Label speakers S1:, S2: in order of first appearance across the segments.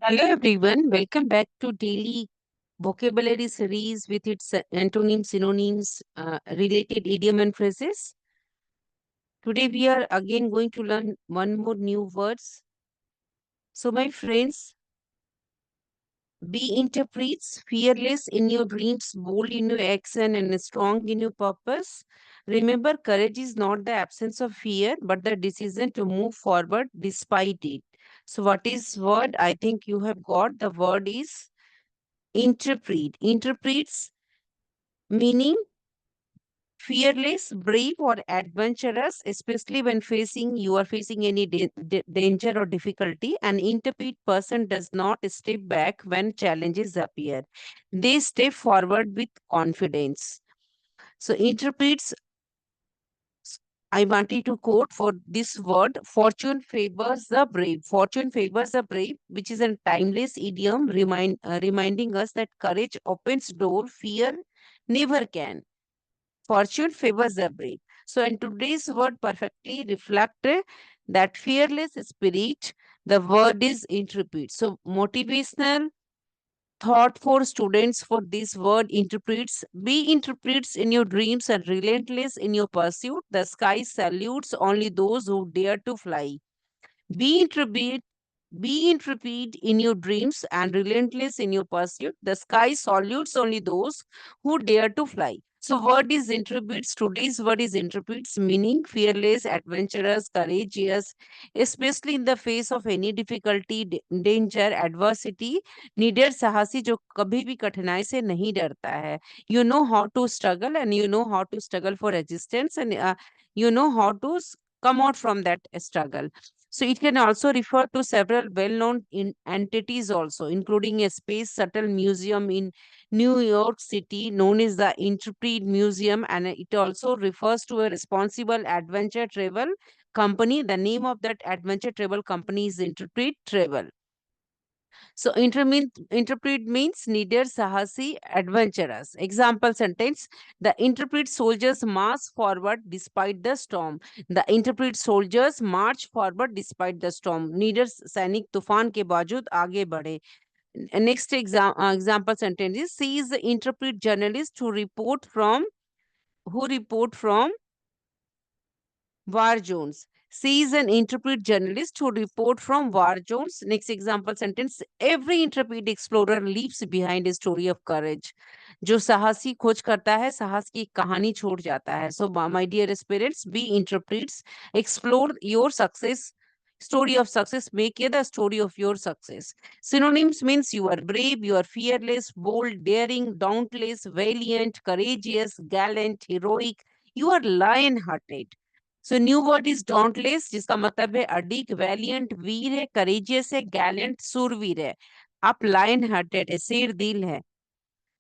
S1: Hello everyone, welcome back to daily vocabulary series with its antonyms, synonyms, related idiom and phrases. Today we are again going to learn one more new words. So my friends, be interprets, fearless in your dreams, bold in your action and strong in your purpose. Remember, courage is not the absence of fear, but the decision to move forward despite it. So what is word? I think you have got the word is interpret. Interprets meaning fearless, brave, or adventurous, especially when facing you are facing any danger or difficulty. An interpret person does not step back when challenges appear. They step forward with confidence. So interprets, I wanted to quote for this word, fortune favors the brave. Fortune favors the brave, which is a timeless idiom reminding us that courage opens door, fear never can. Fortune favors the brave. So, and today's word perfectly reflect that fearless spirit. The word is intrepid. So, motivational thought for students for this word interprets. Be interprets in your dreams and relentless in your pursuit. The sky salutes only those who dare to fly. Be intrepid, be intrepid in your dreams and relentless in your pursuit. The sky salutes only those who dare to fly. So, word is interprets. Today's word is interprets, meaning fearless, adventurous, courageous, especially in the face of any difficulty, danger, adversity. Needed साहसी जो कभी भी कठिनाई से नहीं डरता है. You know how to struggle and you know how to struggle for existence and you know how to come out from that struggle. So it can also refer to several well-known entities also, including a space shuttle museum in New York City known as the Intrepid Museum, and it also refers to a responsible adventure travel company. The name of that adventure travel company is Intrepid Travel. So interpret means neither sahasi, adventurous. Example sentence: the interpret soldiers march forward despite the storm. The interpret soldiers march forward despite the storm. Neither सैनिक तूफान के बावजूद आगे बढ़े. Next example sentence is: she is the interpret journalist who report from war zones. She is an interpret journalist who report from war zones. Next example sentence: every interpret explorer leaves behind a story of courage. जो साहसी खोज करता है साहस की कहानी छोड़ जाता है. So my dear aspirants, be interprets, explore your success. Story of success, make it the story of your success. Synonyms means you are brave, you are fearless, bold, daring, dauntless, valiant, courageous, gallant, heroic. You are lion hearted. So new word is dauntless, जिसका मतलब है अडिग, valiant वीर है, courageous है, Gallant सूरवीर है. आप lion hearted है, शेर दिल है.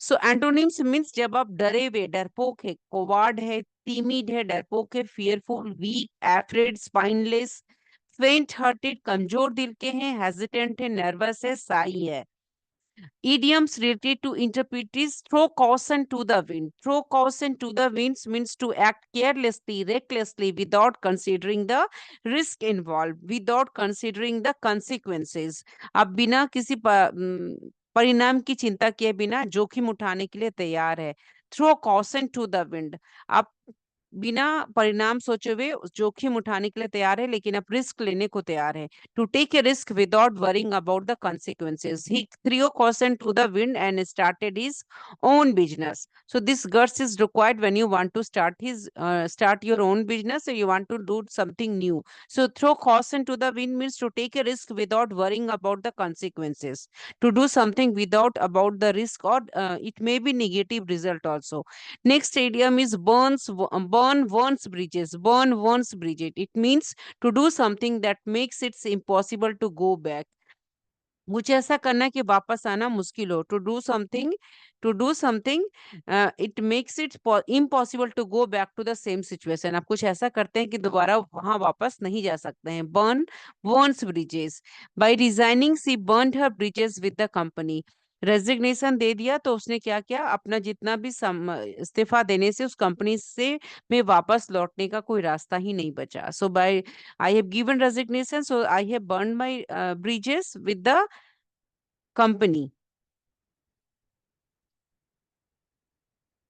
S1: सो एंटोनिम्स मीन्स जब आप डरे हुए, डरपोक है, कोवार्ड है, टीमिड है, डरपोक है, फियरफुल, वीक, एफ्रेड, स्पाइनलेस, फेंट हार्टेड, कमजोर दिल के हैं, हेजिटेंट है, नर्वस है, साई है. Idioms related to interpreters: throw caution to the wind. Throw caution to the winds means to act carelessly, recklessly, without considering the risk involved, without considering the consequences. अब बिना किसी परिणाम की चिंता किए बिना जोखिम उठाने के लिए तैयार है. Throw caution to the wind. आप बिना परिणाम सोचे हुए जोखिम उठाने के लिए तैयार है, लेकिन आप रिस्क लेने को तैयार है. To take a risk without worrying about the consequences. He threw caution to the wind and started his own business. So this guts is required when you want to start your own business, or you want to do something new. So throw caution to the wind means to take a risk without worrying about the consequences. To do something without about the risk, or it may be negative result also. Next idiom is burn once bridges. Burn once bridges. It means to do something that makes it impossible to go back. कुछ ऐसा करना कि वापस आना मुश्किल हो. To do something it makes it impossible to go back to the same situation. आप कुछ ऐसा करते हैं कि दोबारा वहां वापस नहीं जा सकते हैं. Burn one's bridges. By resigning she burn her bridges with the company. Resignation दे दिया तो उसने क्या किया, अपना जितना भी इस्तीफा देने से उस कंपनी से में वापस लौटने का कोई रास्ता ही नहीं बचा. सो bye I have given resignation, so I have burned my bridges with the company.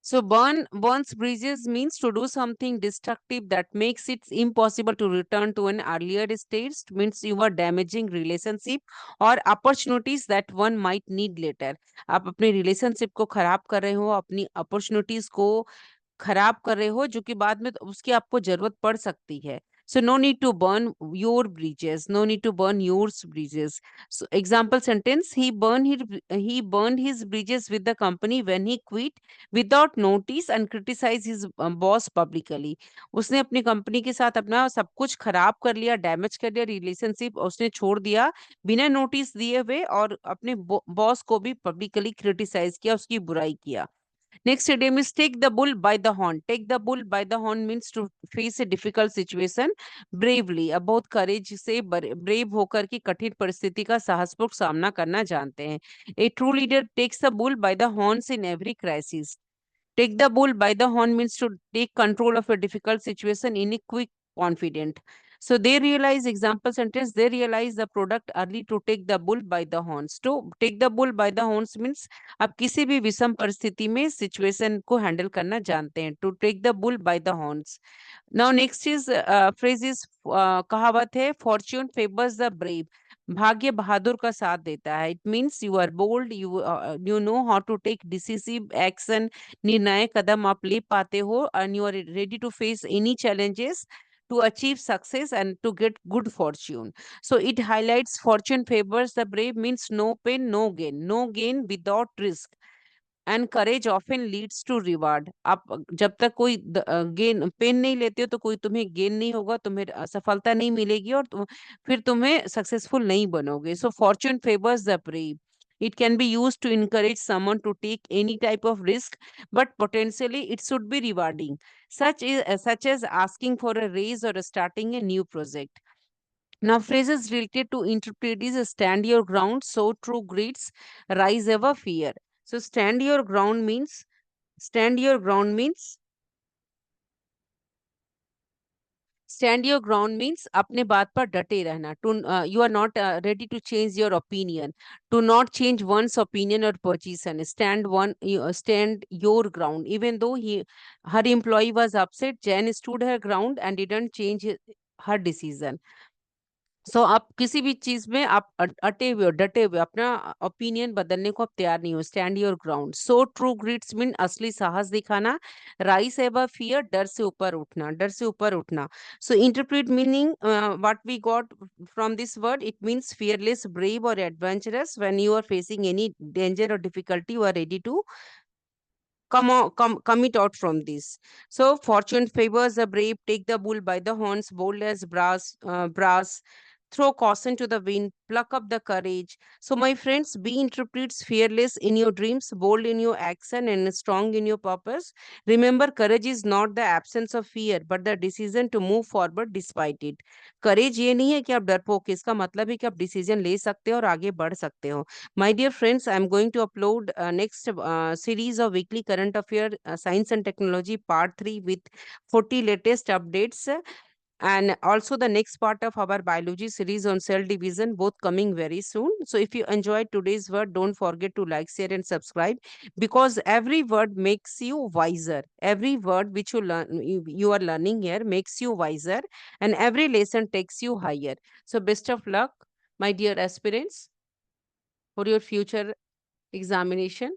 S1: So burns bridges means to do something destructive that makes it impossible to return to an earlier state. Means you are damaging relationship or opportunities that one might need later. आप अपने relationship को खराब कर रहे हो, अपनी opportunities को खराब कर रहे हो, जो कि बाद में तो उसकी आपको जरूरत पड़ सकती है. So no need to burn your bridges, no need to burn your bridges. So example sentence, he burned his bridges with the company when he quit without notice and criticized his boss publicly. उसने अपनी company के साथ अपना सब कुछ खराब कर लिया, डैमेज कर लिया, रिलेशनशिप उसने छोड़ दिया बिना नोटिस दिए हुए, और अपने बॉस को भी पब्लिकली क्रिटिसाइज किया, उसकी बुराई किया. Next idiom is take the bull by the horn. Take the bull by the horn means to face a difficult situation bravely. अब बहुत courage से brave होकर की कठिन परिस्थिति का साहसपूर्वक सामना करना जानते हैं. A true leader takes the bull by the horns in every crisis. Take the bull by the horn means to take control of a difficult situation in a quick, confident. So they realize, example sentence, they realize the product early to take the bull by the horns. To take the bull by the horns means आप किसी भी विषम परिस्थिति में situation को handle करना जानते हैं. To take the bull by the horns. Now next is phrase is कहावत है, fortune favors the brave. भाग्य बहादुर का साथ देता है. It means you are bold, you know how to take decisive action. निर्णायक कदम आप ले पाते हो, and you are ready to face any challenges to achieve success and to get good fortune. So it highlights fortune favors the brave means no pain, no gain, no gain without risk. And courage often leads to reward. आप जब तक कोई gain pen नहीं लेते हो तो कोई तुम्हें गेन नहीं होगा, तुम्हें सफलता नहीं मिलेगी, और फिर तुम्हें सक्सेसफुल नहीं बनोगे. So fortune favours the brave. It can be used to encourage someone to take any type of risk, but potentially it should be rewarding, such as asking for a raise or starting a new project. Now, phrases related to interpret is stand your ground, so true greets, rise ever fear. So stand your ground means stand your ground means अपने बात पर डटे रहना. To you are not ready to change your opinion. To not change one's opinion or position. Stand your ground. Even though her employee was upset, Jen stood her ground and didn't change her decision. सो आप किसी भी चीज में आप अटे हुए हो, डटे हुए, अपना ओपिनियन बदलने को आप तैयार नहीं हो. Stand your ground. So true grits mean असली साहस दिखाना. राइस एवर फियर, डर से ऊपर उठना, डर से ऊपर उठना. So interpret meaning what we got from this word. It means fearless, brave और adventurous. When you are facing any danger और difficulty, you are ready to commit out from this. So fortune favors the brave, take the bull by the horns, bold as brass, throw caution to the wind, pluck up the courage. So my friends, be interprets fearless in your dreams, bold in your action, and strong in your purpose. Remember, courage is not the absence of fear, but the decision to move forward despite it. करेज ये नहीं है कि आप डरपोक, इसका मतलब है कि आप डिसीजन ले सकते हो और आगे बढ़ सकते हो. My dear friends, I'm going to upload next series of weekly current affair science and technology part 3 with 40 latest updates, and also the next part of our biology series on cell division, both coming very soon. So if you enjoyed today's word, don't forget to like, share and subscribe, because every word makes you wiser. Every word which you are learning here makes you wiser, and every lesson takes you higher. So best of luck, my dear aspirants, for your future examination.